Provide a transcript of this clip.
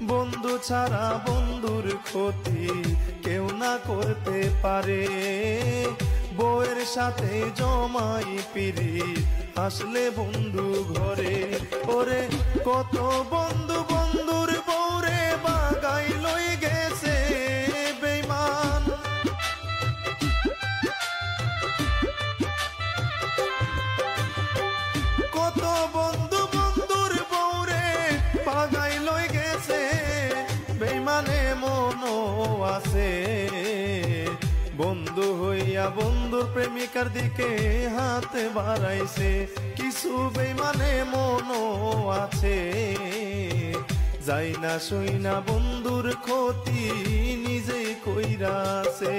বন্ধু ছাড়া বন্ধুর ক্ষতি কেউ না করতে পারে। বউয়ের সাথে জমাই পিরি আসলে বন্ধু ঘরে। ওরে কত বন্ধু বন্ধুর বউরে বাগাই লই গেছে বেঈমান। কত বন্ধু বন্ধুর বউরে বাগাই লই গেছে বেঈমানে মনও আছে। বন্ধু হইয়া বন্ধুর প্রেমিকার দিকে হাত বাড়াইছে। কিছু বেঈমানে মনও আছে, যাই না সই না বন্ধুর ক্ষতি নিজেই কইরাছে।